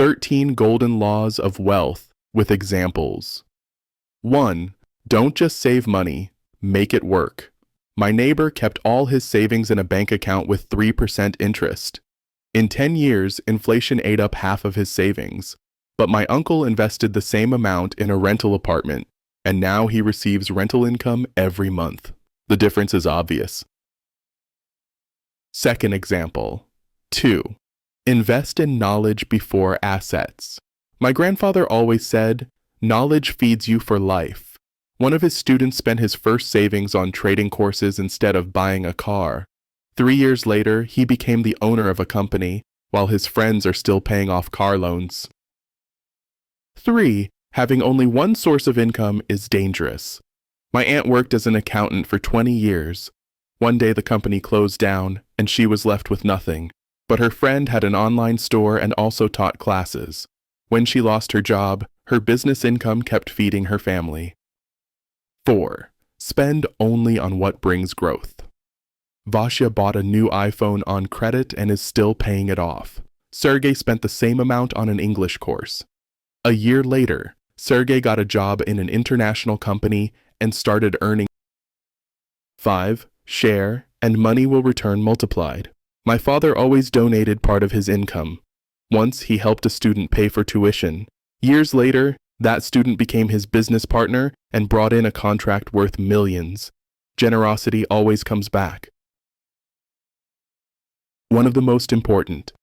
13 Golden Laws of Wealth with examples. 1. Don't just save money, make it work. My neighbor kept all his savings in a bank account with 3% interest. In 10 years, inflation ate up half of his savings. But my uncle invested the same amount in a rental apartment, and now he receives rental income every month. The difference is obvious. Second example. 2. Invest in knowledge before assets. My grandfather always said, knowledge feeds you for life. One of his students spent his first savings on trading courses instead of buying a car. 3 years later, he became the owner of a company, while his friends are still paying off car loans. 3. Having only one source of income is dangerous. My aunt worked as an accountant for 20 years. One day the company closed down, and she was left with nothing. But her friend had an online store and also taught classes. When she lost her job, her business income kept feeding her family. 4. Spend only on what brings growth. Vasya bought a new iPhone on credit and is still paying it off. Sergey spent the same amount on an English course. A year later, Sergey got a job in an international company and started earning. 5. Share, and money will return multiplied. My father always donated part of his income. Once he helped a student pay for tuition. Years later, that student became his business partner and brought in a contract worth millions. Generosity always comes back. One of the most important.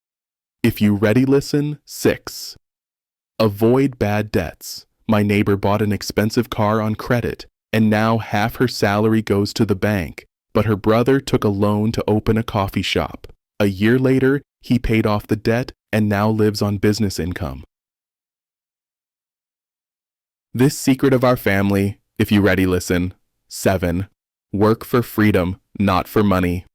If you ready listen, 6. Avoid bad debts. My neighbor bought an expensive car on credit, and now half her salary goes to the bank, but her brother took a loan to open a coffee shop. A year later, he paid off the debt and now lives on business income. This secret of our family, if you ready listen. 7. Work for freedom, not for money.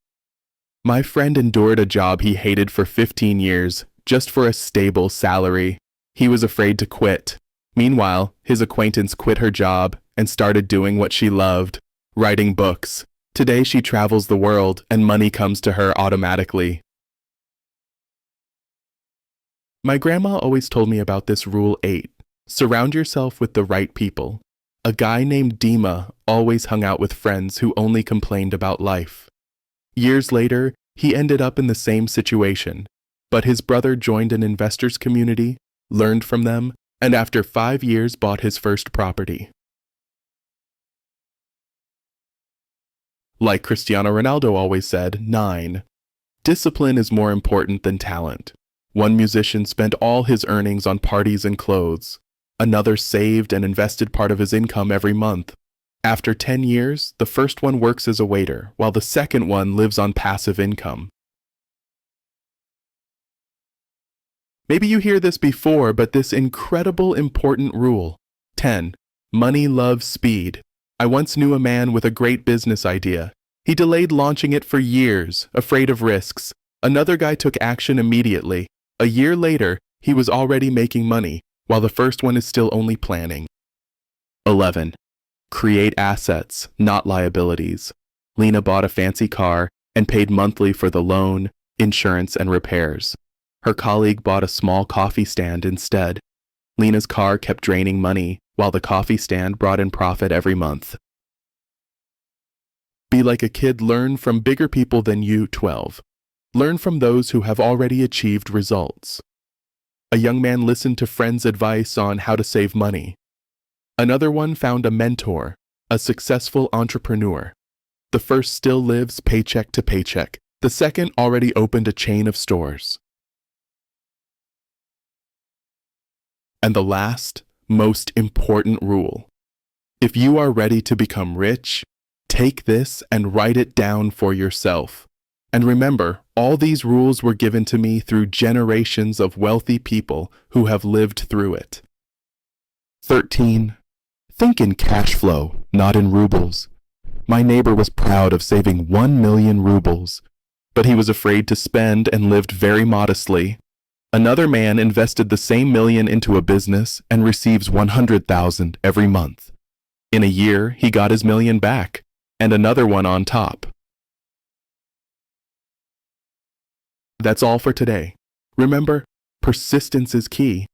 My friend endured a job he hated for 15 years, just for a stable salary. He was afraid to quit. Meanwhile, his acquaintance quit her job and started doing what she loved, writing books. Today she travels the world and money comes to her automatically. My grandma always told me about this rule 8. Surround yourself with the right people. A guy named Dima always hung out with friends who only complained about life. Years later, he ended up in the same situation, but his brother joined an investors community, learned from them, and after 5 years bought his first property. Like Cristiano Ronaldo always said, 9. Discipline is more important than talent. One musician spent all his earnings on parties and clothes. Another saved and invested part of his income every month. After 10 years, the first one works as a waiter, while the second one lives on passive income. Maybe you hear this before, but this incredible important rule. 10. Money loves speed. I once knew a man with a great business idea. He delayed launching it for years, afraid of risks. Another guy took action immediately. A year later, he was already making money, while the first one is still only planning. 11. Create assets, not liabilities. Lena bought a fancy car and paid monthly for the loan, insurance, and repairs. Her colleague bought a small coffee stand instead. Lena's car kept draining money, while the coffee stand brought in profit every month. Be like a kid, learn from bigger people than you. 12. Learn from those who have already achieved results. A young man listened to friends' advice on how to save money. Another one found a mentor, a successful entrepreneur. The first still lives paycheck to paycheck. The second already opened a chain of stores. And the last, most important rule. If you are ready to become rich, take this and write it down for yourself. And remember, all these rules were given to me through generations of wealthy people who have lived through it. 13. Think in cash flow, not in rubles. My neighbor was proud of saving 1 million rubles, but he was afraid to spend and lived very modestly. Another man invested the same million into a business and receives 100,000 every month. In a year, he got his million back, and another one on top. That's all for today. Remember, Persistence is key.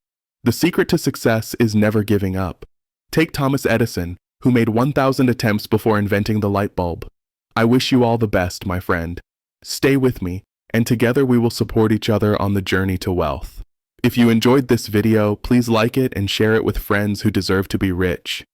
The secret to success is never giving up. Take Thomas Edison, who made 1,000 attempts before inventing the light bulb. I wish you all the best, my friend. Stay with me, and together we will support each other on the journey to wealth. If you enjoyed this video, please like it and share it with friends who deserve to be rich.